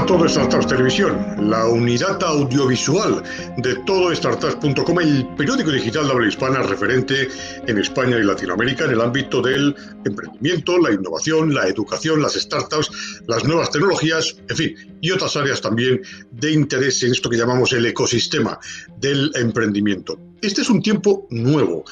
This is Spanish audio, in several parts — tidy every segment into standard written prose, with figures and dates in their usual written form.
Todo Startups Televisión, la unidad audiovisual de todostartups.com, el periódico digital de habla hispana referente en España y Latinoamérica en el ámbito del emprendimiento, la innovación, la educación, las startups, las nuevas tecnologías, en fin, y otras áreas también de interés en esto que llamamos el ecosistema del emprendimiento. Este es un tiempo nuevo.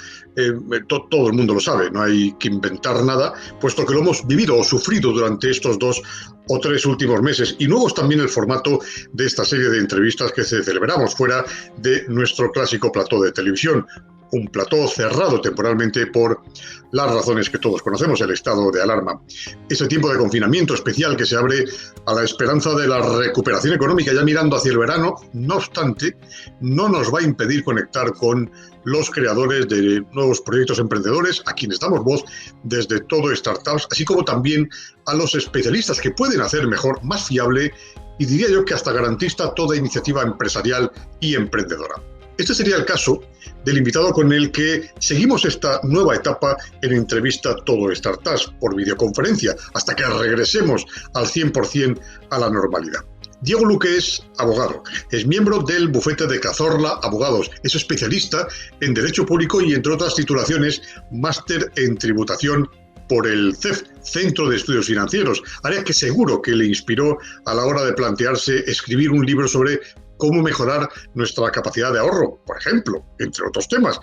Todo el mundo lo sabe, no hay que inventar nada, puesto que lo hemos vivido o sufrido durante estos 2 o 3 últimos meses. Y nuevo es también el formato de esta serie de entrevistas que celebramos fuera de nuestro clásico plató de televisión. Un plató cerrado temporalmente por las razones que todos conocemos, el estado de alarma. Ese tiempo de confinamiento especial que se abre a la esperanza de la recuperación económica ya mirando hacia el verano, no obstante, no nos va a impedir conectar con los creadores de nuevos proyectos emprendedores, a quienes damos voz desde Todo Startups, así como también a los especialistas que pueden hacer mejor, más fiable y diría yo que hasta garantista toda iniciativa empresarial y emprendedora. Este sería el caso del invitado con el que seguimos esta nueva etapa en entrevista Todo Startups por videoconferencia hasta que regresemos al 100% a la normalidad. Diego Luque es abogado, es miembro del bufete de Cazorla Abogados, es especialista en Derecho Público y, entre otras titulaciones, máster en tributación por el CEF, Centro de Estudios Financieros, área que seguro que le inspiró a la hora de plantearse escribir un libro sobre cómo mejorar nuestra capacidad de ahorro, por ejemplo, entre otros temas.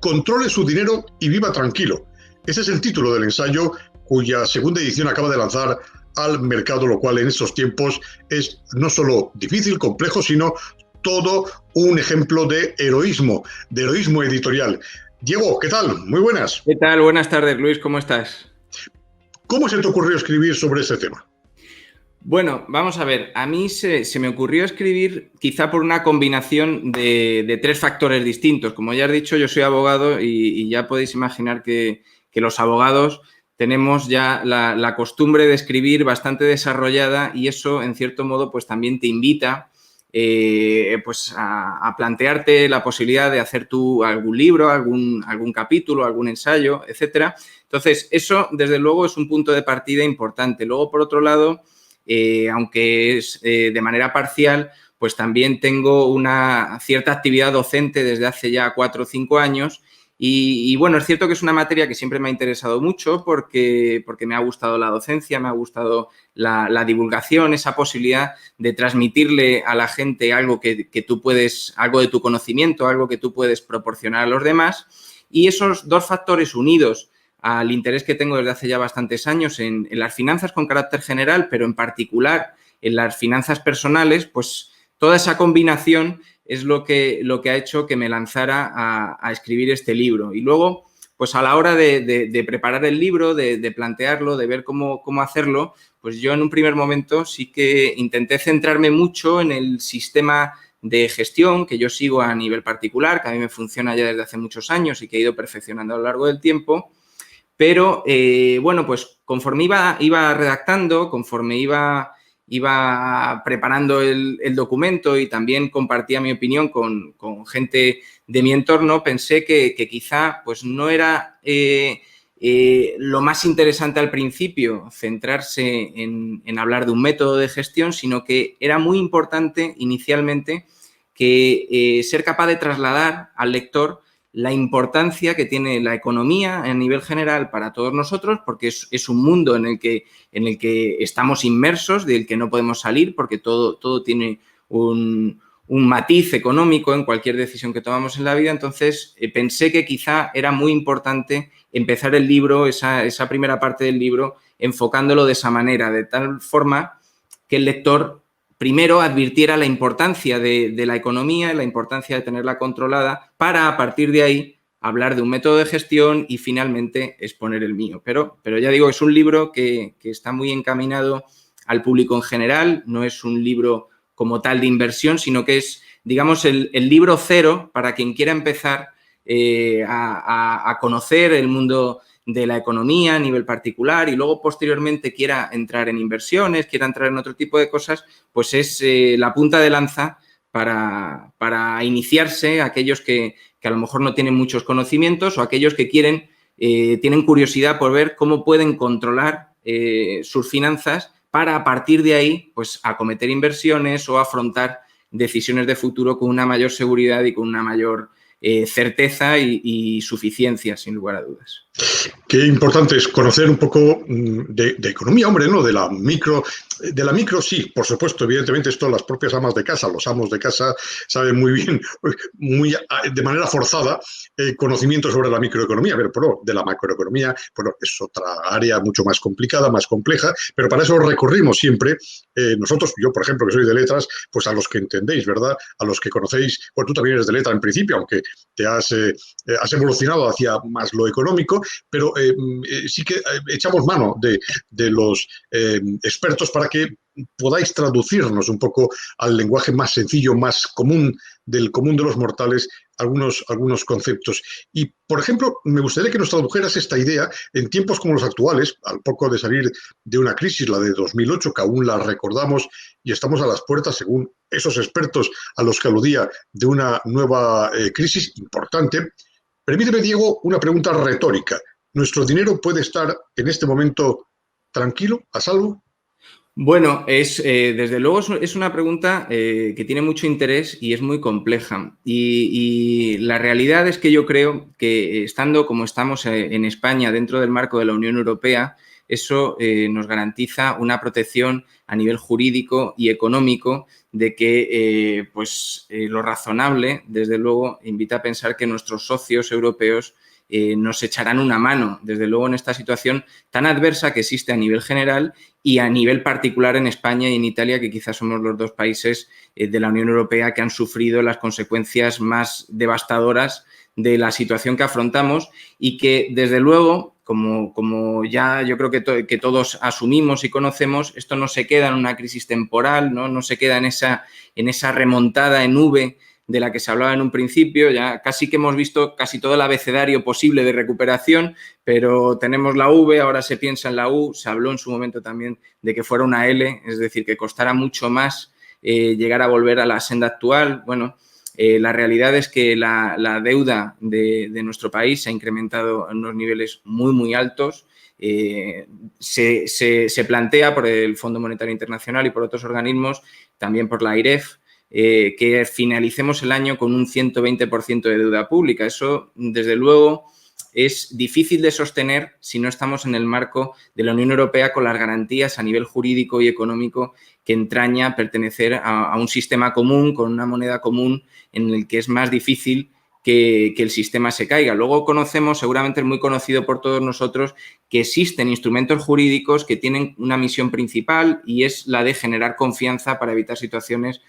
Controle su dinero y viva tranquilo. Ese es el título del ensayo cuya segunda edición acaba de lanzar al mercado, lo cual en estos tiempos es no solo difícil, complejo, sino todo un ejemplo de heroísmo editorial. Diego, ¿qué tal? Muy buenas. ¿Qué tal? Buenas tardes, Luis, ¿cómo estás? ¿Cómo se te ocurrió escribir sobre ese tema? Bueno, vamos a ver, a mí se me ocurrió escribir quizá por una combinación de 3 factores distintos. Como ya has dicho, yo soy abogado y ya podéis imaginar que los abogados tenemos ya la costumbre de escribir bastante desarrollada y eso, en cierto modo, pues también te invita pues a plantearte la posibilidad de hacer tú algún libro, algún capítulo, algún ensayo, etcétera. Entonces, eso, desde luego, es un punto de partida importante. Luego, por otro lado, aunque es de manera parcial, pues también tengo una cierta actividad docente desde hace ya 4 o 5 años y bueno, es cierto que es una materia que siempre me ha interesado mucho porque me ha gustado la docencia, me ha gustado la divulgación, esa posibilidad de transmitirle a la gente algo que tú puedes, algo de tu conocimiento, algo que tú puedes proporcionar a los demás, y esos 2 factores unidos al interés que tengo desde hace ya bastantes años en las finanzas con carácter general, pero en particular en las finanzas personales, pues toda esa combinación es lo que ha hecho que me lanzara a escribir este libro. Y luego, pues a la hora de preparar el libro, de plantearlo, de ver cómo hacerlo, pues yo en un primer momento sí que intenté centrarme mucho en el sistema de gestión que yo sigo a nivel particular, que a mí me funciona ya desde hace muchos años y que he ido perfeccionando a lo largo del tiempo. Pero, bueno, pues conforme iba redactando, conforme iba preparando el documento y también compartía mi opinión con gente de mi entorno, pensé que quizá pues no era lo más interesante al principio centrarse en hablar de un método de gestión, sino que era muy importante inicialmente que ser capaz de trasladar al lector la importancia que tiene la economía a nivel general para todos nosotros, porque es un mundo en el que estamos inmersos, del que no podemos salir, porque todo tiene un matiz económico en cualquier decisión que tomamos en la vida. Entonces, pensé que quizá era muy importante empezar el libro, esa primera parte del libro, enfocándolo de esa manera, de tal forma que el lector primero advirtiera la importancia de la economía, la importancia de tenerla controlada, para a partir de ahí hablar de un método de gestión y finalmente exponer el mío. Pero ya digo, es un libro que está muy encaminado al público en general, no es un libro como tal de inversión, sino que es, digamos, el libro cero para quien quiera empezar a conocer el mundo de la economía a nivel particular y luego posteriormente quiera entrar en inversiones, quiera entrar en otro tipo de cosas, pues es la punta de lanza para iniciarse aquellos que a lo mejor no tienen muchos conocimientos o aquellos que tienen curiosidad por ver cómo pueden controlar sus finanzas para a partir de ahí pues acometer inversiones o afrontar decisiones de futuro con una mayor seguridad y con una mayor certeza y suficiencia, sin lugar a dudas. Qué importante es conocer un poco de economía, hombre, ¿no? De la micro sí, por supuesto, evidentemente esto las propias amas de casa, los amos de casa saben muy bien, de manera forzada, conocimiento sobre la microeconomía, pero de la macroeconomía, bueno, es otra área mucho más complicada, más compleja, pero para eso recurrimos siempre, nosotros, yo por ejemplo, que soy de letras, pues a los que entendéis, ¿verdad? A los que conocéis, pues tú también eres de letra en principio, aunque te has evolucionado hacia más lo económico, pero sí que echamos mano de los expertos para que podáis traducirnos un poco al lenguaje más sencillo, más común, del común de los mortales, algunos conceptos. Y, por ejemplo, me gustaría que nos tradujeras esta idea en tiempos como los actuales, al poco de salir de una crisis, la de 2008, que aún la recordamos y estamos a las puertas, según esos expertos a los que aludía, de una nueva crisis importante. Permíteme, Diego, una pregunta retórica. ¿Nuestro dinero puede estar en este momento tranquilo, a salvo? Bueno, desde luego es una pregunta que tiene mucho interés y es muy compleja. Y la realidad es que yo creo que estando como estamos en España dentro del marco de la Unión Europea, eso nos garantiza una protección a nivel jurídico y económico de que lo razonable, desde luego, invita a pensar que nuestros socios europeos nos echarán una mano, desde luego, en esta situación tan adversa que existe a nivel general y a nivel particular en España y en Italia, que quizás somos los dos países de la Unión Europea que han sufrido las consecuencias más devastadoras de la situación que afrontamos y que, desde luego, como ya yo creo que todos asumimos y conocemos, esto no se queda en una crisis temporal, no se queda en esa remontada en V de la que se hablaba en un principio. Ya casi que hemos visto casi todo el abecedario posible de recuperación, pero tenemos la V, ahora se piensa en la U, se habló en su momento también de que fuera una L, es decir, que costara mucho más llegar a volver a la senda actual. Bueno, la realidad es que la deuda de nuestro país se ha incrementado en unos niveles muy, muy altos. Se plantea por el Fondo Monetario Internacional y por otros organismos, también por la AIREF, que finalicemos el año con un 120% de deuda pública. Eso, desde luego, es difícil de sostener si no estamos en el marco de la Unión Europea con las garantías a nivel jurídico y económico que entraña pertenecer a un sistema común, con una moneda común, en el que es más difícil que el sistema se caiga. Luego conocemos, seguramente es muy conocido por todos nosotros, que existen instrumentos jurídicos que tienen una misión principal y es la de generar confianza para evitar situaciones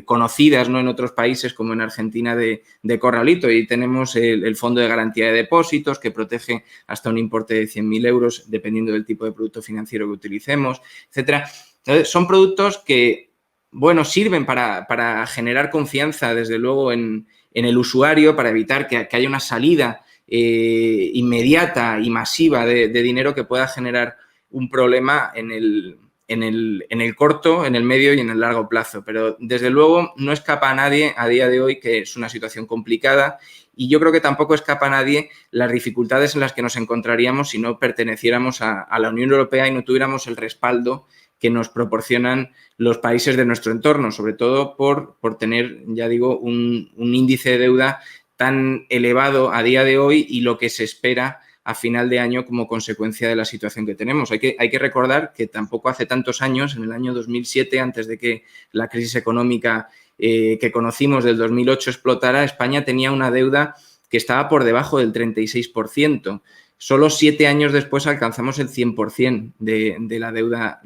conocidas, ¿no?, en otros países como en Argentina de corralito. Y tenemos el Fondo de Garantía de Depósitos, que protege hasta un importe de 100.000 euros dependiendo del tipo de producto financiero que utilicemos, etcétera. Entonces, son productos que, bueno, sirven para generar confianza, desde luego, en el usuario, para evitar que haya una salida inmediata y masiva de dinero que pueda generar un problema en el corto, en el medio y en el largo plazo. Pero, desde luego, no escapa a nadie a día de hoy que es una situación complicada y yo creo que tampoco escapa a nadie las dificultades en las que nos encontraríamos si no perteneciéramos a la Unión Europea y no tuviéramos el respaldo que nos proporcionan los países de nuestro entorno, sobre todo por tener, ya digo, un índice de deuda tan elevado a día de hoy y lo que se espera a final de año como consecuencia de la situación que tenemos. Hay que recordar que tampoco hace tantos años, en el año 2007, antes de que la crisis económica que conocimos del 2008 explotara, España tenía una deuda que estaba por debajo del 36%. Solo 7 años después alcanzamos el 100% de la deuda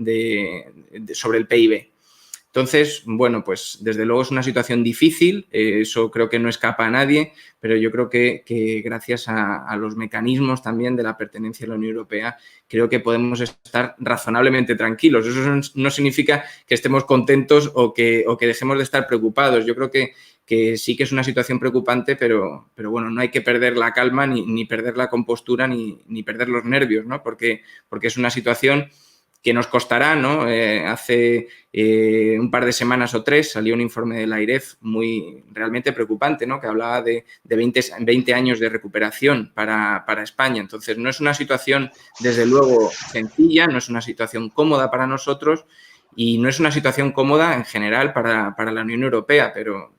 sobre el PIB. Entonces, bueno, pues desde luego es una situación difícil, eso creo que no escapa a nadie, pero yo creo que gracias a los mecanismos también de la pertenencia a la Unión Europea, creo que podemos estar razonablemente tranquilos. Eso no significa que estemos contentos o que dejemos de estar preocupados. Yo creo que sí que es una situación preocupante, pero bueno, no hay que perder la calma ni perder la compostura ni perder los nervios, ¿no? Porque es una situación que nos costará, ¿no? Hace un par de semanas o 3 salió un informe de la AIREF realmente preocupante, ¿no? Que hablaba de 20 años de recuperación para España. Entonces, no es una situación, desde luego, sencilla, no es una situación cómoda para nosotros y no es una situación cómoda en general para la Unión Europea,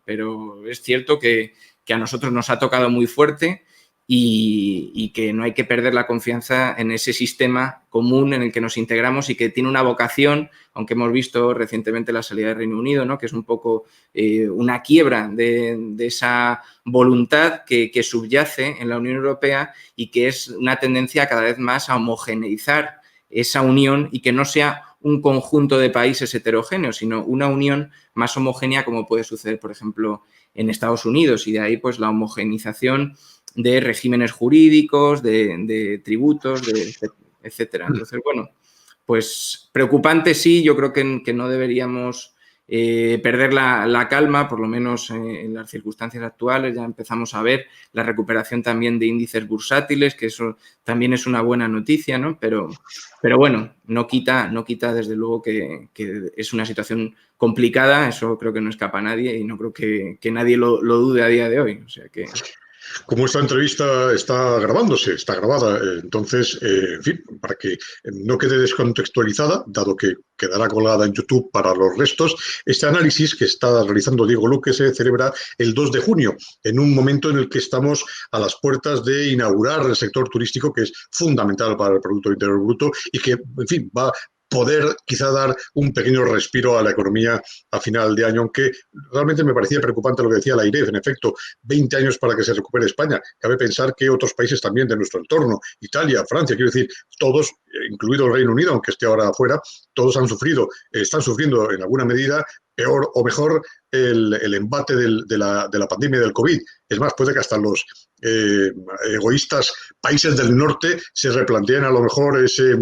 pero es cierto que a nosotros nos ha tocado muy fuerte y que no hay que perder la confianza en ese sistema común en el que nos integramos y que tiene una vocación, aunque hemos visto recientemente la salida del Reino Unido, ¿no? Que es un poco una quiebra de esa voluntad que subyace en la Unión Europea y que es una tendencia cada vez más a homogeneizar esa unión y que no sea un conjunto de países heterogéneos, sino una unión más homogénea como puede suceder, por ejemplo, en Estados Unidos. Y de ahí, pues, la homogeneización de regímenes jurídicos, de tributos, etcétera. Entonces, bueno, pues preocupante sí, yo creo que no deberíamos perder la calma, por lo menos en las circunstancias actuales. Ya empezamos a ver la recuperación también de índices bursátiles, que eso también es una buena noticia, ¿no? Pero bueno, no quita desde luego que es una situación complicada, eso creo que no escapa a nadie y no creo que nadie lo dude a día de hoy. O sea que... Como esta entrevista está grabándose, está grabada, entonces, en fin, para que no quede descontextualizada, dado que quedará colgada en YouTube para los restos, este análisis que está realizando Diego Luque se celebra el 2 de junio, en un momento en el que estamos a las puertas de inaugurar el sector turístico, que es fundamental para el Producto Interior Bruto y que, en fin, va a poder quizá dar un pequeño respiro a la economía a final de año, aunque realmente me parecía preocupante lo que decía la AIREF, en efecto, 20 años para que se recupere España. Cabe pensar que otros países también de nuestro entorno, Italia, Francia, quiero decir, todos, incluido el Reino Unido, aunque esté ahora afuera, todos están sufriendo en alguna medida peor o mejor el embate de la pandemia del COVID. Es más, puede que hasta los egoístas países del norte se replanteen a lo mejor ese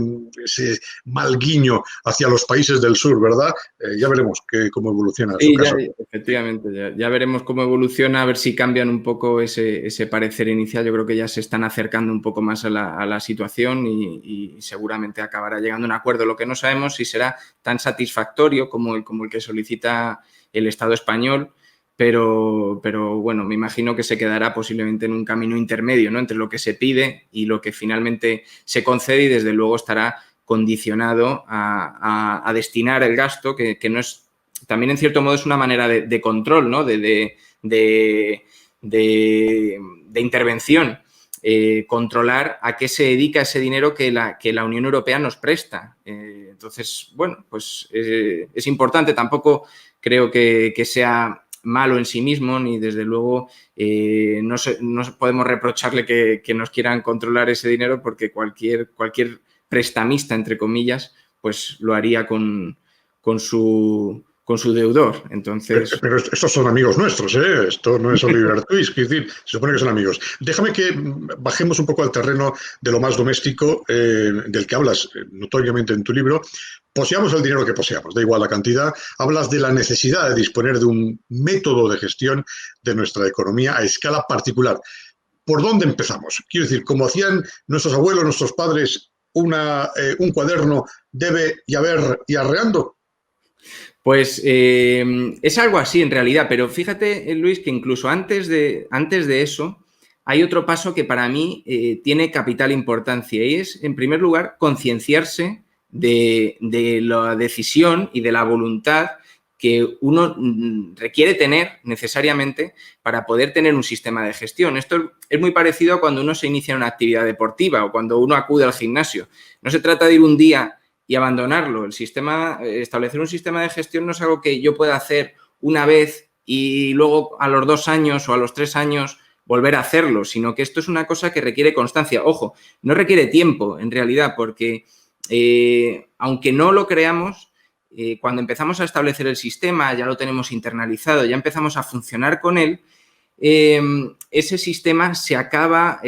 mal guiño hacia los países del sur, ¿verdad? Ya veremos cómo evoluciona su caso. Efectivamente, ya veremos cómo evoluciona, a ver si cambian un poco ese parecer inicial. Yo creo que ya se están acercando un poco más a la situación y seguramente acabará llegando a un acuerdo. Lo que no sabemos si será tan satisfactorio como el que solicita el Estado español, pero bueno, me imagino que se quedará posiblemente en un camino intermedio, ¿no? Entre lo que se pide y lo que finalmente se concede y desde luego estará condicionado a destinar el gasto, que no es, también en cierto modo es una manera de control, ¿no? De intervención, controlar a qué se dedica ese dinero que la Unión Europea nos presta. Entonces, bueno, pues es importante, tampoco creo que sea malo en sí mismo, ni desde luego no podemos reprocharle que nos quieran controlar ese dinero porque cualquier prestamista, entre comillas, pues lo haría con su deudor. Entonces... Pero estos son amigos nuestros, ¿eh? Esto no es Oliver Twist, es decir, se supone que son amigos. Déjame que bajemos un poco al terreno de lo más doméstico, del que hablas notoriamente en tu libro. Poseamos el dinero que poseamos, da igual la cantidad. Hablas de la necesidad de disponer de un método de gestión de nuestra economía a escala particular. ¿Por dónde empezamos? Quiero decir, como hacían nuestros abuelos, nuestros padres, un cuaderno debe y haber y arreando. Pues es algo así en realidad, pero fíjate, Luis, que incluso antes de eso hay otro paso que para mí tiene capital importancia y es, en primer lugar, concienciarse de la decisión y de la voluntad que uno requiere tener necesariamente para poder tener un sistema de gestión. Esto es muy parecido a cuando uno se inicia en una actividad deportiva o cuando uno acude al gimnasio. No se trata de ir un día y abandonarlo. Establecer un sistema de gestión no es algo que yo pueda hacer una vez y luego a los 2 años o a los 3 años volver a hacerlo, sino que esto es una cosa que requiere constancia. Ojo, no requiere tiempo en realidad, porque aunque no lo creamos, cuando empezamos a establecer el sistema, ya lo tenemos internalizado, ya empezamos a funcionar con él, ese sistema se acaba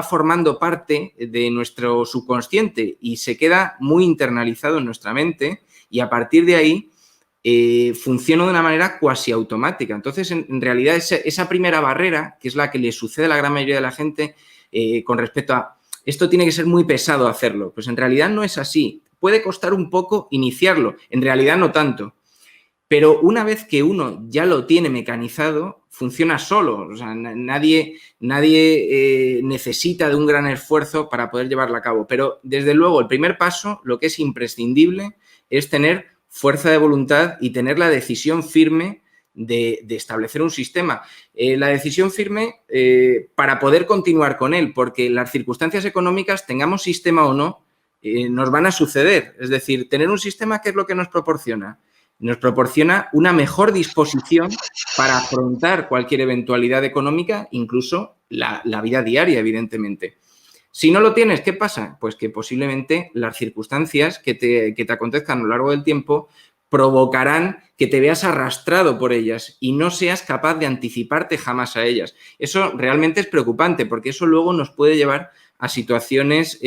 formando parte de nuestro subconsciente y se queda muy internalizado en nuestra mente y a partir de ahí funciona de una manera cuasi automática. Entonces, en realidad, esa primera barrera, que es la que le sucede a la gran mayoría de la gente con respecto a esto tiene que ser muy pesado hacerlo, pues en realidad no es así. puede costar un poco iniciarlo, en realidad no tanto. Pero una vez que uno ya lo tiene mecanizado, funciona solo. O sea, nadie necesita de un gran esfuerzo para poder llevarlo a cabo. Pero, desde luego, el primer paso, lo que es imprescindible, es tener fuerza de voluntad y tener la decisión firme de establecer un sistema. La decisión firme para poder continuar con él, porque las circunstancias económicas, tengamos sistema o no, nos van a suceder. Es decir, tener un sistema, ¿qué es lo que nos proporciona? Nos proporciona una mejor disposición para afrontar cualquier eventualidad económica, incluso la vida diaria, evidentemente. Si no lo tienes, ¿qué pasa? Pues que posiblemente las circunstancias que te acontezcan a lo largo del tiempo provocarán que te veas arrastrado por ellas y no seas capaz de anticiparte jamás a ellas. Eso realmente es preocupante, porque eso luego nos puede llevar a situaciones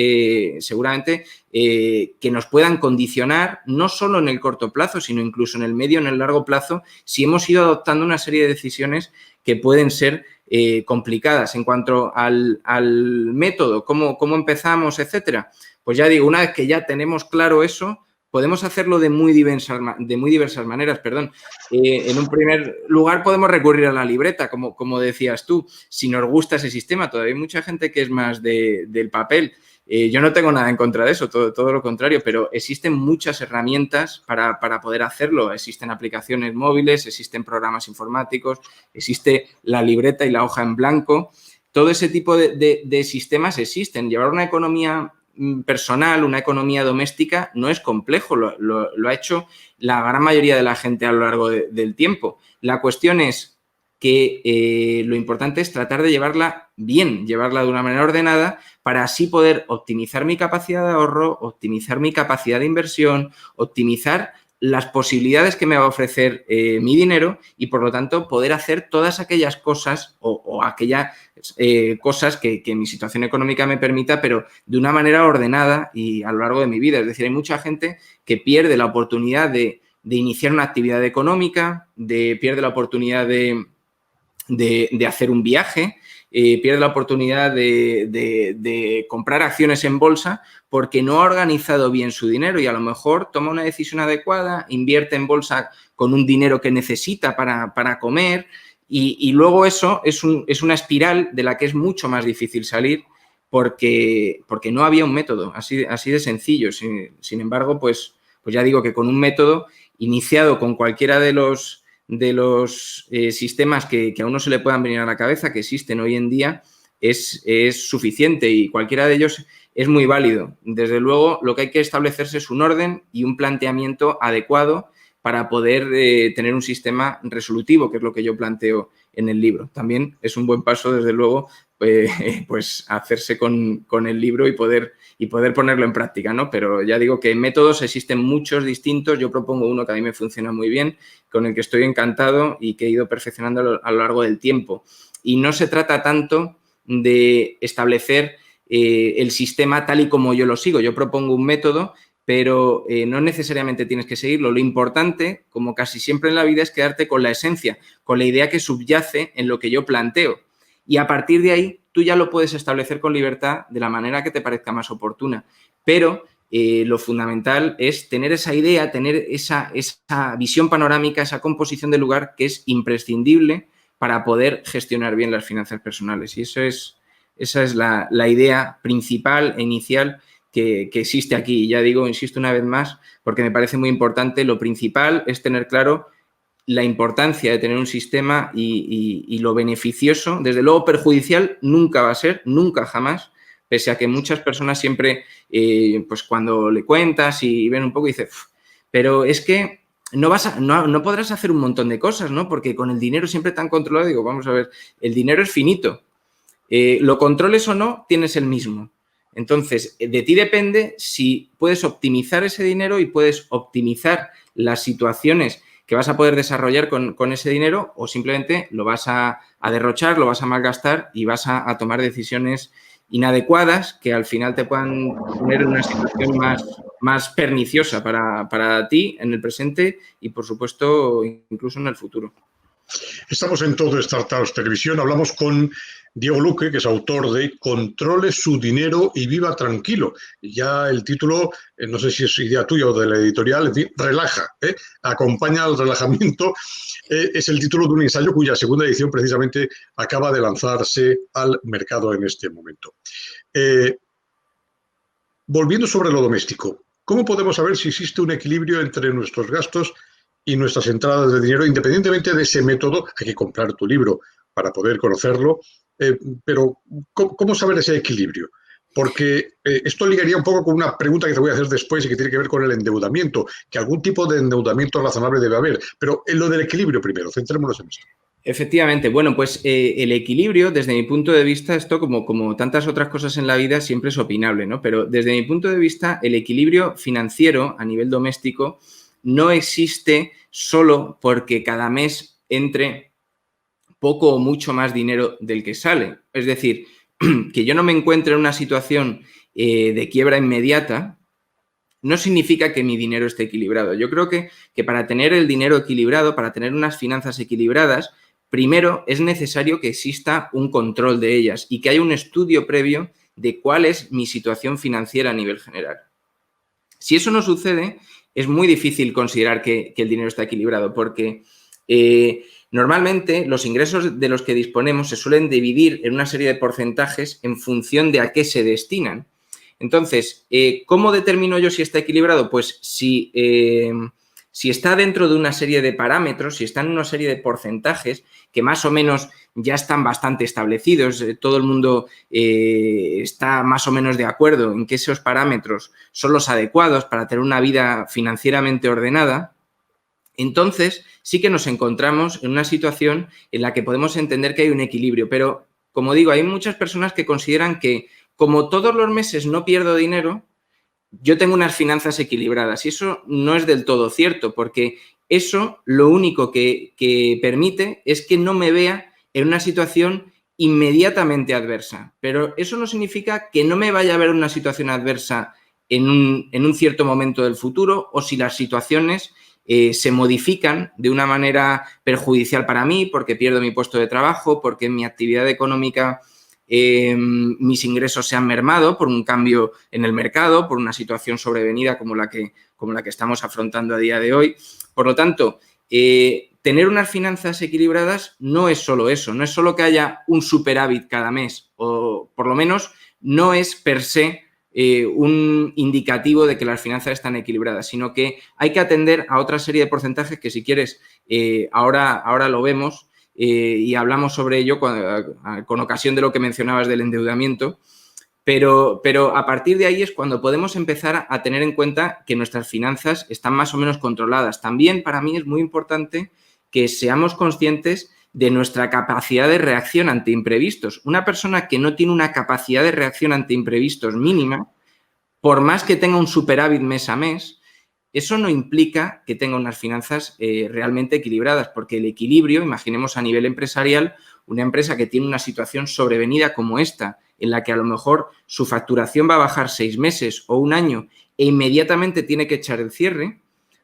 seguramente que nos puedan condicionar, no solo en el corto plazo, sino incluso en el medio, en el largo plazo, si hemos ido adoptando una serie de decisiones que pueden ser complicadas. En cuanto al método, cómo empezamos, etcétera, pues ya digo, una vez que ya tenemos claro eso, podemos hacerlo de muy diversas maneras. En un primer lugar, podemos recurrir a la libreta, como decías tú, si nos gusta ese sistema. Todavía hay mucha gente que es más del papel. Yo no tengo nada en contra de eso, todo lo contrario, pero existen muchas herramientas para poder hacerlo. Existen aplicaciones móviles, existen programas informáticos, existe la libreta y la hoja en blanco. Todo ese tipo de sistemas existen. Llevar una economía personal, una economía doméstica, no es complejo, lo ha hecho la gran mayoría de la gente a lo largo del tiempo. La cuestión es que lo importante es tratar de llevarla bien, llevarla de una manera ordenada, para así poder optimizar mi capacidad de ahorro, optimizar mi capacidad de inversión, optimizar las posibilidades que me va a ofrecer mi dinero y, por lo tanto, poder hacer todas aquellas cosas o aquellas cosas que mi situación económica me permita, pero de una manera ordenada y a lo largo de mi vida. Es decir, hay mucha gente que pierde la oportunidad de iniciar una actividad económica, pierde la oportunidad de hacer un viaje, pierde la oportunidad de comprar acciones en bolsa porque no ha organizado bien su dinero y a lo mejor toma una decisión adecuada, invierte en bolsa con un dinero que necesita para comer y luego eso es una espiral de la que es mucho más difícil salir porque no había un método, así de sencillo. Sin embargo, pues ya digo que con un método iniciado con cualquiera de los sistemas que a uno se le puedan venir a la cabeza, que existen hoy en día, es suficiente y cualquiera de ellos es muy válido. Desde luego, lo que hay que establecerse es un orden y un planteamiento adecuado para poder tener un sistema resolutivo, que es lo que yo planteo en el libro. También es un buen paso, desde luego, pues hacerse con el libro y poder ponerlo en práctica, ¿no? Pero ya digo que métodos existen muchos distintos. Yo propongo uno que a mí me funciona muy bien, con el que estoy encantado y que he ido perfeccionando a lo largo del tiempo. Y no se trata tanto de establecer el sistema tal y como yo lo sigo. Yo propongo un método, pero no necesariamente tienes que seguirlo. Lo importante, como casi siempre en la vida, es quedarte con la esencia, con la idea que subyace en lo que yo planteo. Y a partir de ahí, tú ya lo puedes establecer con libertad de la manera que te parezca más oportuna. Pero lo fundamental es tener esa idea, tener esa visión panorámica, esa composición del lugar que es imprescindible para poder gestionar bien las finanzas personales. Y esa es la idea principal e inicial que existe aquí. Y ya digo, insisto una vez más, porque me parece muy importante, lo principal es tener claro la importancia de tener un sistema y lo beneficioso. Desde luego, perjudicial nunca va a ser, nunca jamás, pese a que muchas personas siempre, pues cuando le cuentas y ven un poco, dicen, pero es que no podrás hacer un montón de cosas, ¿no? Porque con el dinero siempre tan controlado, digo, vamos a ver, el dinero es finito. Lo controles o no, tienes el mismo. Entonces, de ti depende si puedes optimizar ese dinero y puedes optimizar las situaciones que vas a poder desarrollar con ese dinero o simplemente lo vas a derrochar, lo vas a malgastar y vas a tomar decisiones inadecuadas que al final te puedan poner en una situación más perniciosa para ti en el presente y, por supuesto, incluso en el futuro. Estamos en Todo Startups Televisión. Hablamos con Diego Luque, que es autor de Controle su dinero y viva tranquilo. Y ya el título, no sé si es idea tuya o de la editorial, es decir, relaja, acompaña al relajamiento. Es el título de un ensayo cuya segunda edición precisamente acaba de lanzarse al mercado en este momento. Volviendo sobre lo doméstico, ¿cómo podemos saber si existe un equilibrio entre nuestros gastos y nuestras entradas de dinero? Independientemente de ese método, hay que comprar tu libro para poder conocerlo, pero ¿cómo saber ese equilibrio? Porque esto ligaría un poco con una pregunta que te voy a hacer después y que tiene que ver con el endeudamiento, que algún tipo de endeudamiento razonable debe haber, pero en lo del equilibrio primero, centrémonos en esto. Efectivamente, bueno, pues el equilibrio, desde mi punto de vista, esto como tantas otras cosas en la vida, siempre es opinable, ¿no? Pero desde mi punto de vista, el equilibrio financiero a nivel doméstico no existe solo porque cada mes entre poco o mucho más dinero del que sale. Es decir, que yo no me encuentre en una situación de quiebra inmediata, no significa que mi dinero esté equilibrado. Yo creo que para tener el dinero equilibrado, para tener unas finanzas equilibradas, primero es necesario que exista un control de ellas y que haya un estudio previo de cuál es mi situación financiera a nivel general. Si eso no sucede, es muy difícil considerar que el dinero está equilibrado porque normalmente los ingresos de los que disponemos se suelen dividir en una serie de porcentajes en función de a qué se destinan. Entonces, ¿cómo determino yo si está equilibrado? Pues si está dentro de una serie de parámetros, si está en una serie de porcentajes que más o menos ya están bastante establecidos, todo el mundo está más o menos de acuerdo en que esos parámetros son los adecuados para tener una vida financieramente ordenada, entonces sí que nos encontramos en una situación en la que podemos entender que hay un equilibrio. Pero, como digo, hay muchas personas que consideran que como todos los meses no pierdo dinero, yo tengo unas finanzas equilibradas y eso no es del todo cierto porque eso lo único que permite es que no me vea en una situación inmediatamente adversa. Pero eso no significa que no me vaya a ver una situación adversa en un cierto momento del futuro o si las situaciones se modifican de una manera perjudicial para mí porque pierdo mi puesto de trabajo, porque en mi actividad económica mis ingresos se han mermado por un cambio en el mercado, por una situación sobrevenida como la que estamos afrontando a día de hoy. Por lo tanto, tener unas finanzas equilibradas no es solo eso, no es solo que haya un superávit cada mes, o por lo menos no es per se un indicativo de que las finanzas están equilibradas, sino que hay que atender a otra serie de porcentajes que, si quieres, ahora lo vemos. Y hablamos sobre ello con ocasión de lo que mencionabas del endeudamiento, pero a partir de ahí es cuando podemos empezar a tener en cuenta que nuestras finanzas están más o menos controladas. También para mí es muy importante que seamos conscientes de nuestra capacidad de reacción ante imprevistos. Una persona que no tiene una capacidad de reacción ante imprevistos mínima, por más que tenga un superávit mes a mes, eso no implica que tenga unas finanzas realmente equilibradas, porque el equilibrio, imaginemos a nivel empresarial, una empresa que tiene una situación sobrevenida como esta, en la que a lo mejor su facturación va a bajar 6 meses o un año e inmediatamente tiene que echar el cierre,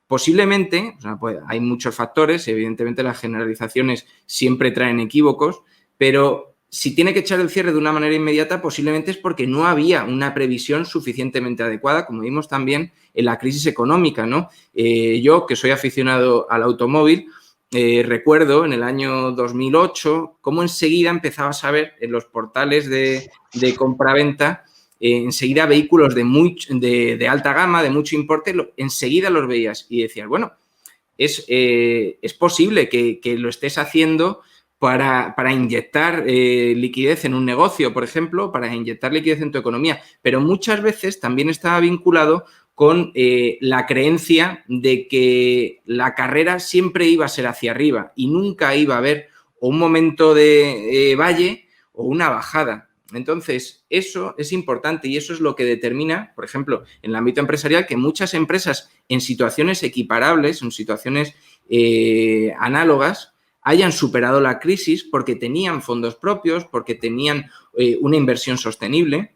posiblemente, pues hay muchos factores, evidentemente las generalizaciones siempre traen equívocos, pero si tiene que echar el cierre de una manera inmediata, posiblemente es porque no había una previsión suficientemente adecuada, como vimos también en la crisis económica, ¿no? Yo, que soy aficionado al automóvil, recuerdo en el año 2008 cómo enseguida empezabas a ver en los portales de compraventa enseguida vehículos de alta gama, de mucho importe, enseguida los veías y decías, bueno, es posible que lo estés haciendo para inyectar liquidez en un negocio, por ejemplo, para inyectar liquidez en tu economía. Pero muchas veces también estaba vinculado con la creencia de que la carrera siempre iba a ser hacia arriba y nunca iba a haber o un momento de valle o una bajada. Entonces, eso es importante y eso es lo que determina, por ejemplo, en el ámbito empresarial, que muchas empresas en situaciones equiparables, en situaciones análogas, hayan superado la crisis porque tenían fondos propios, porque tenían una inversión sostenible,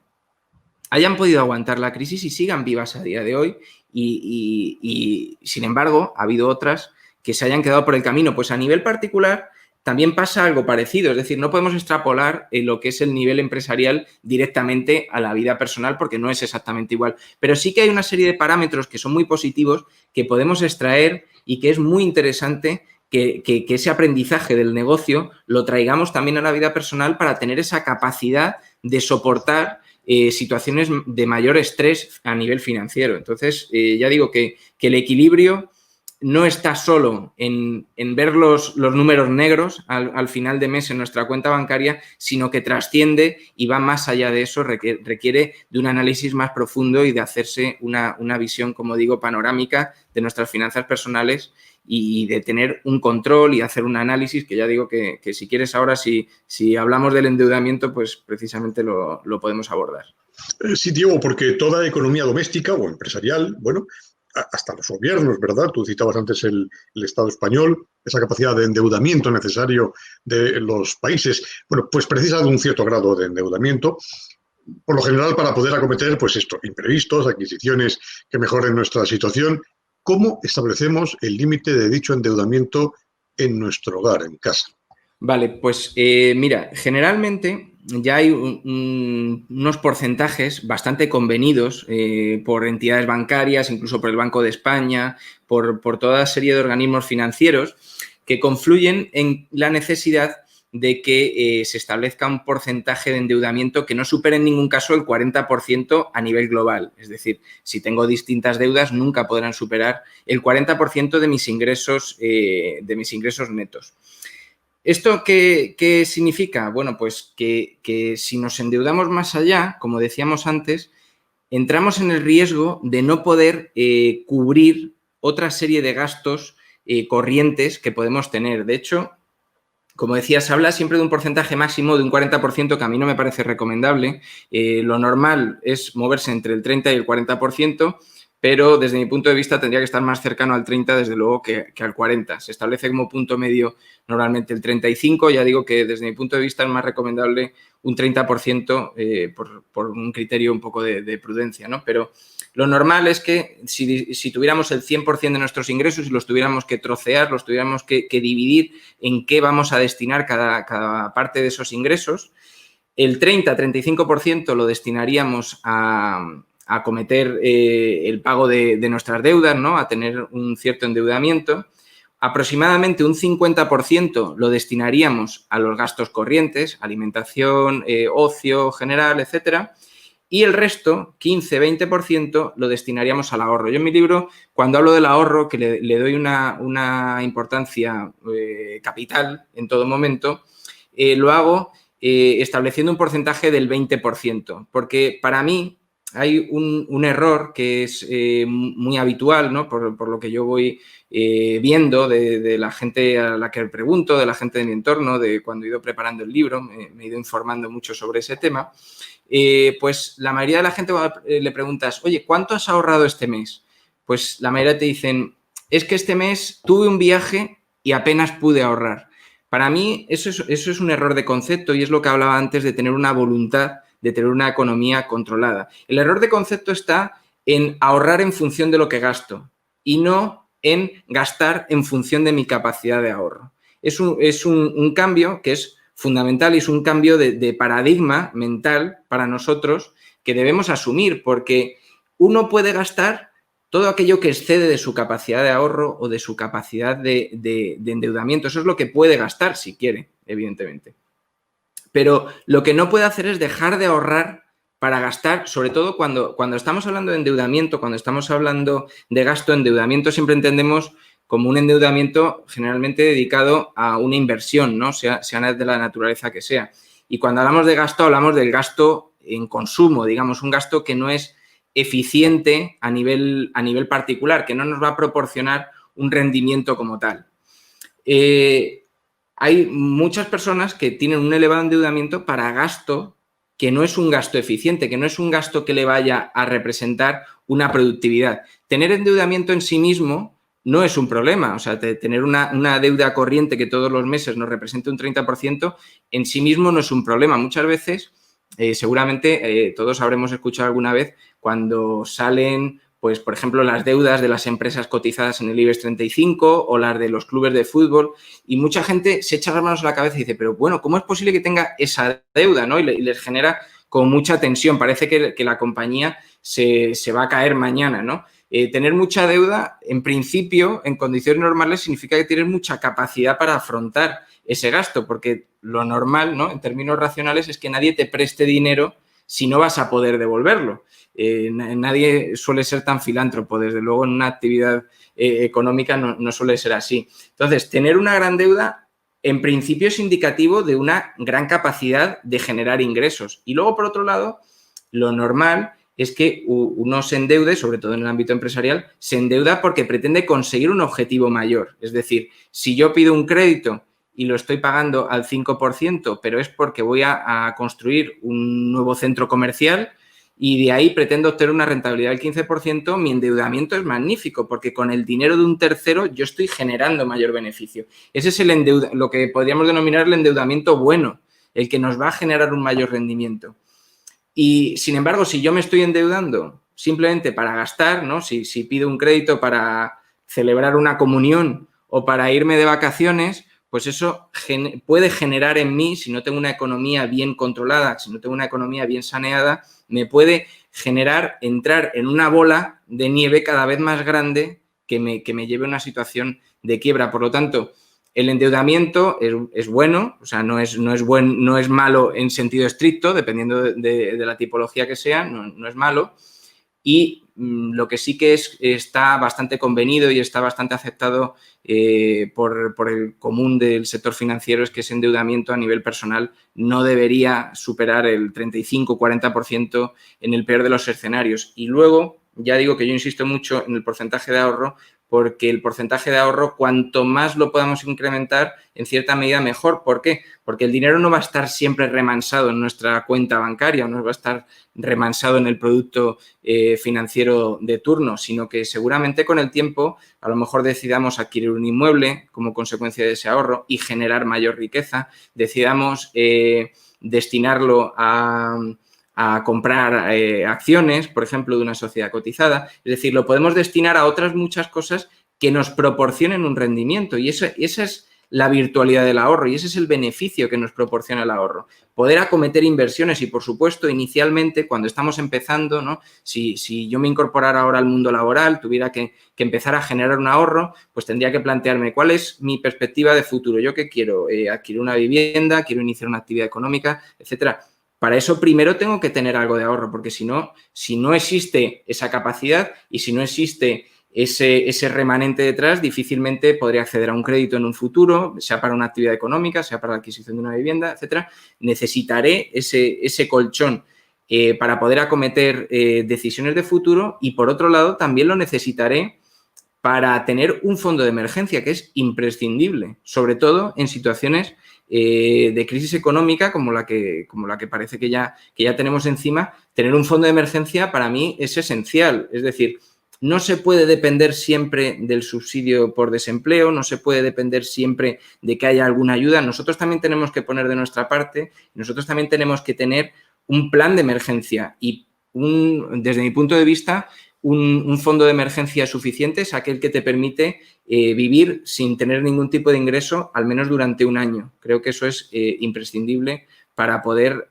hayan podido aguantar la crisis y sigan vivas a día de hoy y sin embargo, ha habido otras que se hayan quedado por el camino. Pues a nivel particular, también pasa algo parecido. Es decir, no podemos extrapolar lo que es el nivel empresarial directamente a la vida personal porque no es exactamente igual. Pero sí que hay una serie de parámetros que son muy positivos que podemos extraer y que es muy interesante que ese aprendizaje del negocio lo traigamos también a la vida personal para tener esa capacidad de soportar situaciones de mayor estrés a nivel financiero. Entonces, ya digo que el equilibrio no está solo en ver los números negros al final de mes en nuestra cuenta bancaria, sino que trasciende y va más allá de eso, requiere de un análisis más profundo y de hacerse una visión, como digo, panorámica de nuestras finanzas personales y de tener un control y hacer un análisis que ya digo que si quieres ahora, si hablamos del endeudamiento, pues precisamente lo podemos abordar. Sí, Diego, porque toda economía doméstica o empresarial, bueno, hasta los gobiernos, ¿verdad? Tú citabas antes el Estado español, esa capacidad de endeudamiento necesario de los países, bueno, pues precisa de un cierto grado de endeudamiento, por lo general para poder acometer, pues esto, imprevistos, adquisiciones que mejoren nuestra situación. ¿Cómo establecemos el límite de dicho endeudamiento en nuestro hogar, en casa? Vale, pues mira, generalmente ya hay unos porcentajes bastante convenidos por entidades bancarias, incluso por el Banco de España, por toda serie de organismos financieros que confluyen en la necesidad de que se establezca un porcentaje de endeudamiento que no supere en ningún caso el 40% a nivel global. Es decir, si tengo distintas deudas, nunca podrán superar el 40% de mis ingresos netos. ¿Esto qué significa? Bueno, pues que si nos endeudamos más allá, como decíamos antes, entramos en el riesgo de no poder cubrir otra serie de gastos corrientes que podemos tener. De hecho, como decía, se habla siempre de un porcentaje máximo de un 40% que a mí no me parece recomendable. Lo normal es moverse entre el 30 y el 40%, pero desde mi punto de vista tendría que estar más cercano al 30, desde luego, que al 40. Se establece como punto medio normalmente el 35. Ya digo que desde mi punto de vista es más recomendable un 30% por un criterio un poco de prudencia, ¿no? Pero lo normal es que si tuviéramos el 100% de nuestros ingresos y los tuviéramos que trocear, los tuviéramos que dividir en qué vamos a destinar cada parte de esos ingresos, el 30-35% lo destinaríamos a acometer el pago de nuestras deudas, ¿no? A tener un cierto endeudamiento. Aproximadamente un 50% lo destinaríamos a los gastos corrientes, alimentación, ocio general, etcétera. Y el resto, 15-20%, lo destinaríamos al ahorro. Yo en mi libro, cuando hablo del ahorro, que le doy una importancia capital en todo momento, lo hago estableciendo un porcentaje del 20%, porque para mí hay un error que es muy habitual, ¿no? Por lo que yo voy viendo de la gente a la que pregunto, de la gente de mi entorno, de cuando he ido preparando el libro, me he ido informando mucho sobre ese tema. Pues la mayoría de la gente cuando le preguntas, oye, ¿cuánto has ahorrado este mes? Pues la mayoría te dicen, es que este mes tuve un viaje y apenas pude ahorrar. Para mí eso es un error de concepto y es lo que hablaba antes de tener una voluntad, de tener una economía controlada. El error de concepto está en ahorrar en función de lo que gasto y no en gastar en función de mi capacidad de ahorro. Es un cambio que es fundamental y es un cambio de paradigma mental para nosotros que debemos asumir, porque uno puede gastar todo aquello que excede de su capacidad de ahorro o de su capacidad de endeudamiento. Eso es lo que puede gastar si quiere, evidentemente. Pero lo que no puede hacer es dejar de ahorrar para gastar, sobre todo cuando estamos hablando de endeudamiento, cuando estamos hablando de gasto, endeudamiento siempre entendemos como un endeudamiento generalmente dedicado a una inversión, ¿no? Sea de la naturaleza que sea. Y cuando hablamos de gasto, hablamos del gasto en consumo, digamos, un gasto que no es eficiente a nivel particular, que no nos va a proporcionar un rendimiento como tal. Hay muchas personas que tienen un elevado endeudamiento para gasto que no es un gasto eficiente, que no es un gasto que le vaya a representar una productividad. Tener endeudamiento en sí mismo no es un problema. O sea, tener una deuda corriente que todos los meses nos represente un 30% en sí mismo no es un problema. Muchas veces, seguramente todos habremos escuchado alguna vez cuando salen pues, por ejemplo, las deudas de las empresas cotizadas en el IBEX 35 o las de los clubes de fútbol. Y mucha gente se echa las manos a la cabeza y dice, pero bueno, ¿cómo es posible que tenga esa deuda, ¿no? Y les genera con mucha tensión. Parece que la compañía se va a caer mañana, ¿no? Tener mucha deuda, en principio, en condiciones normales, significa que tienes mucha capacidad para afrontar ese gasto, porque lo normal, ¿no? En términos racionales, es que nadie te preste dinero si no vas a poder devolverlo. Nadie suele ser tan filántropo, desde luego en una actividad económica no suele ser así. Entonces, tener una gran deuda, en principio, es indicativo de una gran capacidad de generar ingresos. Y luego, por otro lado, lo normal es que uno se endeude, sobre todo en el ámbito empresarial, se endeuda porque pretende conseguir un objetivo mayor. Es decir, si yo pido un crédito y lo estoy pagando al 5%, pero es porque voy a construir un nuevo centro comercial y de ahí pretendo obtener una rentabilidad del 15%, mi endeudamiento es magnífico porque con el dinero de un tercero yo estoy generando mayor beneficio. Ese es lo que podríamos denominar el endeudamiento bueno, el que nos va a generar un mayor rendimiento. Y, sin embargo, si yo me estoy endeudando simplemente para gastar, ¿no? Si pido un crédito para celebrar una comunión o para irme de vacaciones, pues eso puede generar en mí, si no tengo una economía bien controlada, si no tengo una economía bien saneada, me puede generar entrar en una bola de nieve cada vez más grande que me lleve a una situación de quiebra. Por lo tanto, el endeudamiento es bueno, o sea, no es malo en sentido estricto, dependiendo de la tipología que sea, no es malo. Y lo que sí que está bastante convenido y está bastante aceptado por el común del sector financiero es que ese endeudamiento a nivel personal no debería superar el 35-40% en el peor de los escenarios. Y luego, ya digo que yo insisto mucho en el porcentaje de ahorro, porque el porcentaje de ahorro, cuanto más lo podamos incrementar, en cierta medida mejor. ¿Por qué? Porque el dinero no va a estar siempre remansado en nuestra cuenta bancaria o no va a estar remansado en el producto financiero de turno, sino que seguramente con el tiempo a lo mejor decidamos adquirir un inmueble como consecuencia de ese ahorro y generar mayor riqueza, decidamos destinarlo a comprar acciones, por ejemplo, de una sociedad cotizada. Es decir, lo podemos destinar a otras muchas cosas que nos proporcionen un rendimiento y esa es la virtualidad del ahorro y ese es el beneficio que nos proporciona el ahorro. Poder acometer inversiones y, por supuesto, inicialmente, cuando estamos empezando, ¿no? Si yo me incorporara ahora al mundo laboral, tuviera que empezar a generar un ahorro, pues tendría que plantearme cuál es mi perspectiva de futuro. ¿Yo qué quiero? ¿Adquirir una vivienda? ¿Quiero iniciar una actividad económica? Etcétera. Para eso primero tengo que tener algo de ahorro, porque si no existe esa capacidad y si no existe ese remanente detrás, difícilmente podría acceder a un crédito en un futuro, sea para una actividad económica, sea para la adquisición de una vivienda, etcétera. Necesitaré ese colchón para poder acometer decisiones de futuro y, por otro lado, también lo necesitaré para tener un fondo de emergencia, que es imprescindible, sobre todo en situaciones de crisis económica como la que parece que ya tenemos encima. Tener un fondo de emergencia para mí es esencial. Es decir, no se puede depender siempre del subsidio por desempleo, no se puede depender siempre de que haya alguna ayuda. Nosotros también tenemos que poner de nuestra parte, nosotros también tenemos que tener un plan de emergencia y desde mi punto de vista, un fondo de emergencia suficiente es aquel que te permite vivir sin tener ningún tipo de ingreso, al menos durante un año. Creo que eso es imprescindible para poder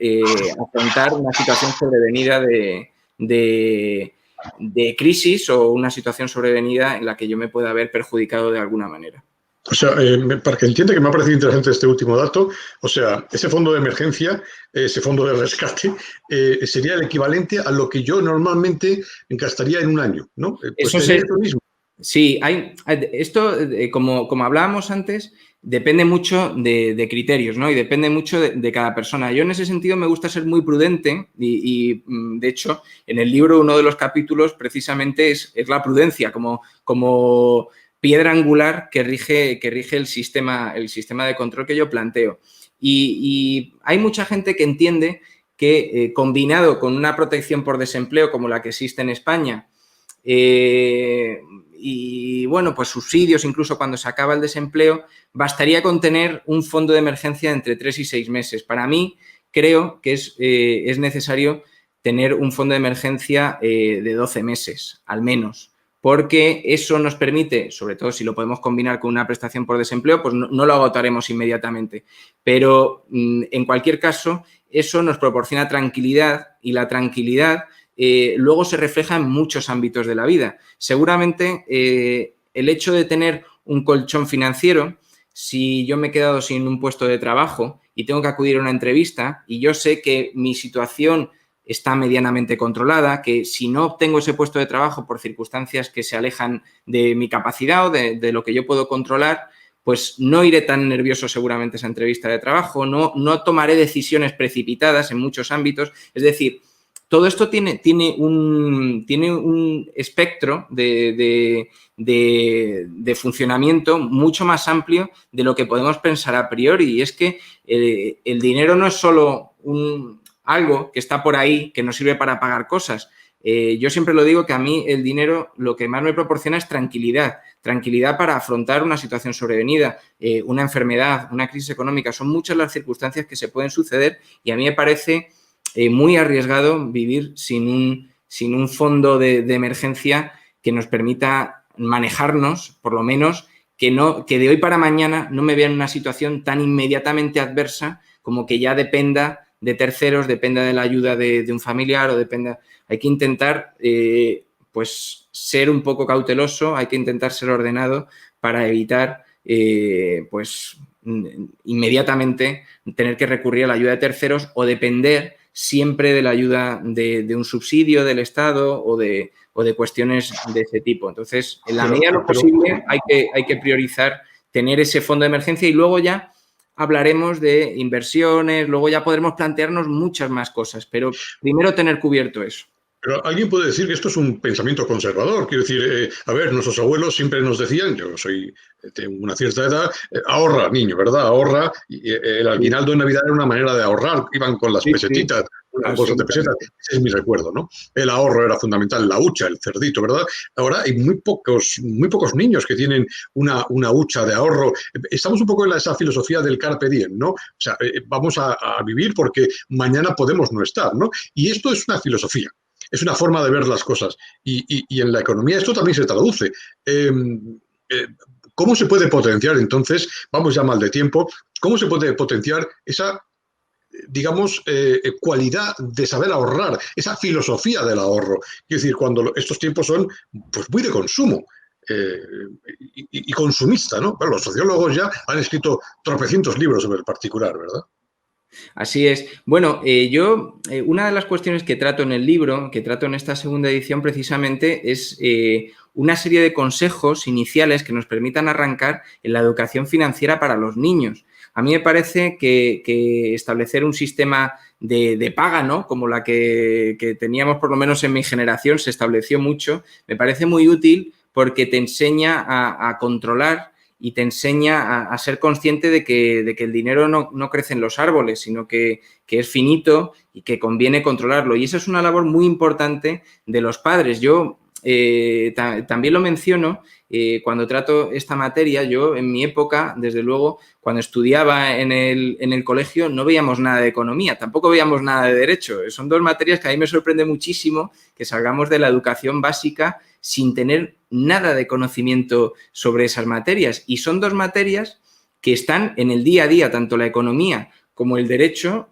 afrontar una situación sobrevenida de crisis o una situación sobrevenida en la que yo me pueda ver perjudicado de alguna manera. O sea, para que entienda que me ha parecido interesante este último dato, o sea, ese fondo de emergencia, ese fondo de rescate, sería el equivalente a lo que yo normalmente gastaría en un año, ¿no? Pues eso sería lo mismo. Sí, esto, como hablábamos antes, depende mucho de criterios, ¿no? Y depende mucho de cada persona. Yo en ese sentido me gusta ser muy prudente y de hecho, en el libro uno de los capítulos precisamente es la prudencia como piedra angular que rige el sistema de control que yo planteo. Y hay mucha gente que entiende que combinado con una protección por desempleo como la que existe en España, y bueno, pues subsidios incluso cuando se acaba el desempleo, bastaría con tener un fondo de emergencia entre 3 y 6 meses. Para mí creo que es necesario tener un fondo de emergencia de 12 meses, al menos, porque eso nos permite, sobre todo si lo podemos combinar con una prestación por desempleo, pues no lo agotaremos inmediatamente. Pero en cualquier caso, eso nos proporciona tranquilidad y la tranquilidad luego se refleja en muchos ámbitos de la vida. Seguramente el hecho de tener un colchón financiero, si yo me he quedado sin un puesto de trabajo y tengo que acudir a una entrevista y yo sé que mi situación está medianamente controlada, que si no obtengo ese puesto de trabajo por circunstancias que se alejan de mi capacidad o de lo que yo puedo controlar, pues no iré tan nervioso seguramente a esa entrevista de trabajo, no tomaré decisiones precipitadas en muchos ámbitos. Es decir, todo esto tiene un espectro de funcionamiento mucho más amplio de lo que podemos pensar a priori. Y es que el dinero no es solo algo que está por ahí, que nos sirve para pagar cosas. Yo siempre lo digo que a mí el dinero lo que más me proporciona es tranquilidad. Tranquilidad para afrontar una situación sobrevenida, una enfermedad, una crisis económica. Son muchas las circunstancias que se pueden suceder y a mí me parece muy arriesgado vivir sin un fondo de emergencia que nos permita manejarnos, por lo menos, que de hoy para mañana no me vea en una situación tan inmediatamente adversa como que ya dependa de terceros, dependa de la ayuda de un familiar o dependa... Hay que intentar pues ser un poco cauteloso, hay que intentar ser ordenado para evitar pues inmediatamente tener que recurrir a la ayuda de terceros o depender siempre de la ayuda de un subsidio del Estado o de cuestiones de ese tipo. Entonces, en la medida de lo posible hay que priorizar tener ese fondo de emergencia y luego ya hablaremos de inversiones, luego ya podremos plantearnos muchas más cosas, pero primero tener cubierto eso. Pero alguien puede decir que esto es un pensamiento conservador. Quiero decir, a ver, nuestros abuelos siempre nos decían, yo tengo una cierta edad, ahorra, niño, ¿verdad? Ahorra. Y el aguinaldo de Navidad era una manera de ahorrar. Iban con las pesetitas, las bolsas de pesetas. Ese es mi recuerdo, ¿no? El ahorro era fundamental, la hucha, el cerdito, ¿verdad? Ahora hay muy pocos niños que tienen una hucha de ahorro. Estamos un poco en esa filosofía del carpe diem, ¿no? O sea, vamos a vivir porque mañana podemos no estar, ¿no? Y esto es una filosofía. Es una forma de ver las cosas. Y en la economía esto también se traduce. ¿Cómo se puede potenciar entonces, vamos ya mal de tiempo, cómo se puede potenciar esa, digamos, cualidad de saber ahorrar, esa filosofía del ahorro? Quiero decir, cuando estos tiempos son pues muy de consumo. Y consumista, ¿no? Pero los sociólogos ya han escrito tropecientos libros sobre el particular, ¿verdad? Así es. Bueno, una de las cuestiones que trato en el libro, que trato en esta segunda edición precisamente, es una serie de consejos iniciales que nos permitan arrancar en la educación financiera para los niños. A mí me parece que establecer un sistema de paga, ¿no? Como la que teníamos por lo menos en mi generación, se estableció mucho, me parece muy útil porque te enseña a controlar y te enseña a ser consciente de que el dinero no crece en los árboles, sino que es finito y que conviene controlarlo. Y esa es una labor muy importante de los padres. Yo también lo menciono cuando trato esta materia. Yo, en mi época, desde luego, cuando estudiaba en el colegio, no veíamos nada de economía, tampoco veíamos nada de derecho. Son dos materias que a mí me sorprende muchísimo que salgamos de la educación básica sin tener nada de conocimiento sobre esas materias. Y son dos materias que están en el día a día, tanto la economía como el derecho,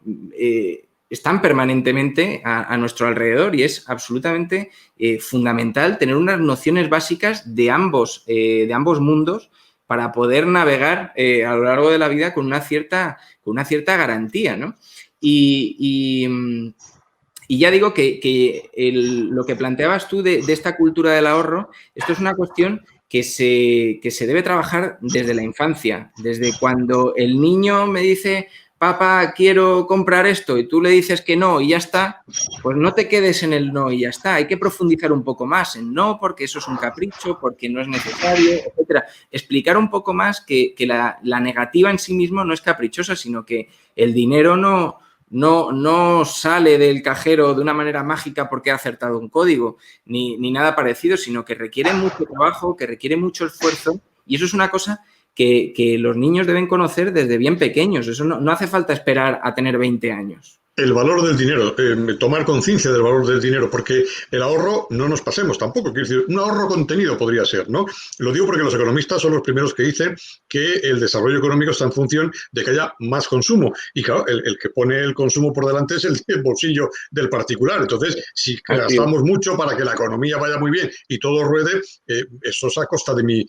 están permanentemente a nuestro alrededor y es absolutamente fundamental tener unas nociones básicas de ambos mundos para poder navegar a lo largo de la vida con una cierta garantía, ¿no? Y ya digo que lo que planteabas tú de esta cultura del ahorro, esto es una cuestión que se debe trabajar desde la infancia, desde cuando el niño me dice, papá, quiero comprar esto, y tú le dices que no y ya está, pues no te quedes en el no y ya está. Hay que profundizar un poco más en no, porque eso es un capricho, porque no es necesario, etcétera. Explicar un poco más que la negativa en sí mismo no es caprichosa, sino que el dinero no sale del cajero de una manera mágica porque ha acertado un código, ni nada parecido, sino que requiere mucho trabajo, que requiere mucho esfuerzo, y eso es una cosa que los niños deben conocer desde bien pequeños. Eso no hace falta esperar a tener 20 años. El valor del dinero, tomar conciencia del valor del dinero, porque el ahorro, no nos pasemos tampoco, quiero decir, un ahorro contenido podría ser, ¿no? Lo digo porque los economistas son los primeros que dicen que el desarrollo económico está en función de que haya más consumo. Y claro, el que pone el consumo por delante es el bolsillo del particular. Entonces, si gastamos mucho para que la economía vaya muy bien y todo ruede, eso es a costa de mi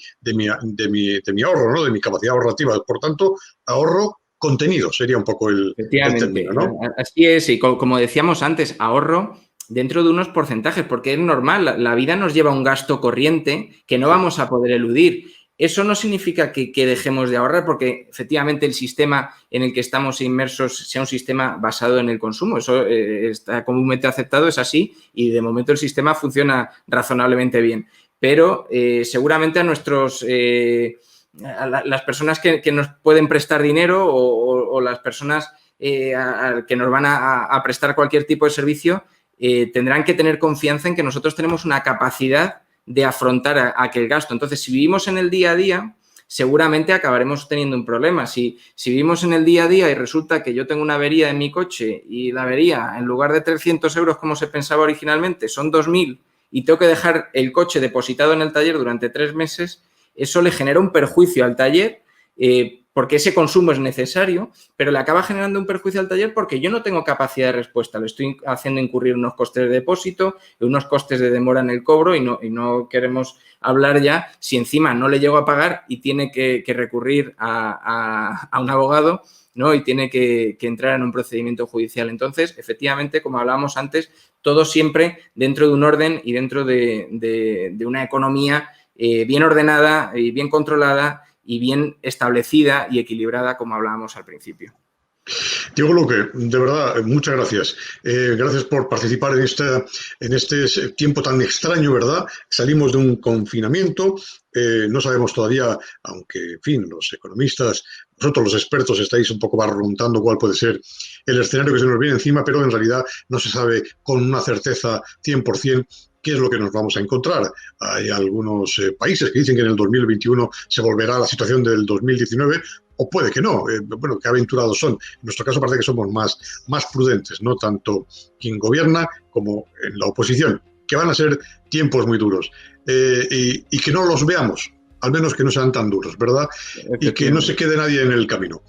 ahorro, ¿no? De mi capacidad ahorrativa. Por tanto, ahorro contenido sería un poco el Efectivamente, término, ¿no? así es, y como decíamos antes, ahorro dentro de unos porcentajes, porque es normal, la vida nos lleva a un gasto corriente que no vamos a poder eludir. Eso no significa que dejemos de ahorrar, porque efectivamente el sistema en el que estamos inmersos sea un sistema basado en el consumo. Eso está comúnmente aceptado, es así, y de momento el sistema funciona razonablemente bien. Pero seguramente a nuestros... a las personas que nos pueden prestar dinero o las personas que nos van a prestar cualquier tipo de servicio tendrán que tener confianza en que nosotros tenemos una capacidad de afrontar aquel gasto. Entonces, si vivimos en el día a día, seguramente acabaremos teniendo un problema. Si vivimos en el día a día y resulta que yo tengo una avería en mi coche y la avería, en lugar de 300 euros como se pensaba originalmente, son 2.000 y tengo que dejar el coche depositado en el taller durante 3 meses, eso le genera un perjuicio al taller porque ese consumo es necesario, pero le acaba generando un perjuicio al taller porque yo no tengo capacidad de respuesta. Le estoy haciendo incurrir unos costes de depósito, unos costes de demora en el cobro y no queremos hablar ya si encima no le llego a pagar y tiene que recurrir a un abogado, ¿no? Y tiene que entrar en un procedimiento judicial. Entonces, efectivamente, como hablábamos antes, todo siempre dentro de un orden y dentro de una economía bien ordenada y bien controlada y bien establecida y equilibrada, como hablábamos al principio. Diego Luque, de verdad, muchas gracias. Gracias por participar en este tiempo tan extraño, ¿verdad? Salimos de un confinamiento, no sabemos todavía, aunque, en fin, los economistas, vosotros los expertos estáis un poco barruntando cuál puede ser el escenario que se nos viene encima, pero en realidad no se sabe con una certeza 100% qué es lo que nos vamos a encontrar. Hay algunos países que dicen que en el 2021 se volverá a la situación del 2019, o puede que no. Bueno, qué aventurados son. En nuestro caso parece que somos más prudentes, no tanto quien gobierna como en la oposición, que van a ser tiempos muy duros. Y que no los veamos, al menos que no sean tan duros, ¿verdad? Y que no se quede nadie en el camino.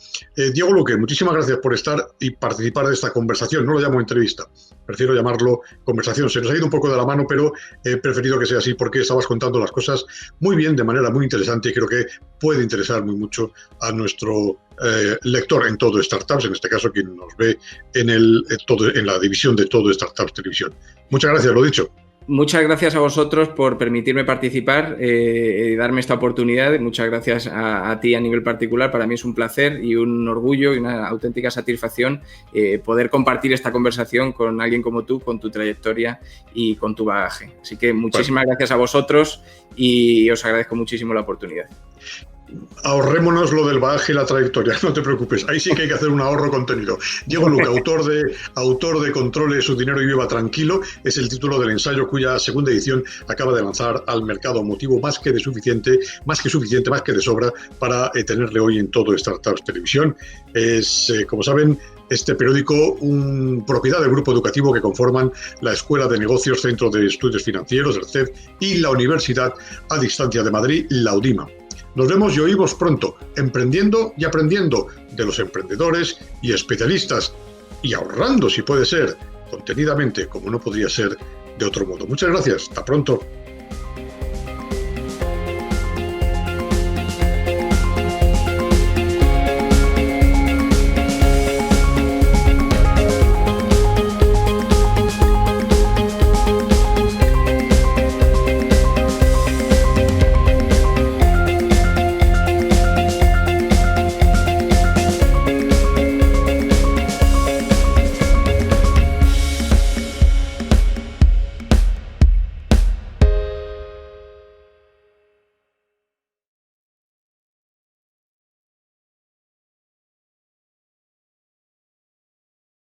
Diego Luque, muchísimas gracias por estar y participar de esta conversación. No lo llamo entrevista, prefiero llamarlo conversación. Se nos ha ido un poco de la mano, pero he preferido que sea así porque estabas contando las cosas muy bien, de manera muy interesante, y creo que puede interesar muy mucho a nuestro lector en Todo Startups, en este caso quien nos ve en la división de Todo Startups Televisión. Muchas gracias, lo dicho. Muchas gracias a vosotros por permitirme participar y darme esta oportunidad. Muchas gracias a ti a nivel particular. Para mí es un placer y un orgullo y una auténtica satisfacción poder compartir esta conversación con alguien como tú, con tu trayectoria y con tu bagaje. Así que muchísimas gracias a vosotros y os agradezco muchísimo la oportunidad. Ahorrémonos lo del bagaje y la trayectoria, no te preocupes, ahí sí que hay que hacer un ahorro contenido. Diego Luque, autor de Controle su dinero y viva tranquilo, es el título del ensayo cuya segunda edición acaba de lanzar al mercado, motivo más que suficiente, más que de sobra para tenerle hoy en Todo Startups Televisión. Es, como saben, este periódico, propiedad del grupo educativo que conforman la Escuela de Negocios, Centro de Estudios Financieros, el CEF, y la Universidad a Distancia de Madrid, la UDIMA. Nos vemos y oímos pronto, emprendiendo y aprendiendo de los emprendedores y especialistas, y ahorrando, si puede ser, contenidamente, como no podría ser de otro modo. Muchas gracias, hasta pronto.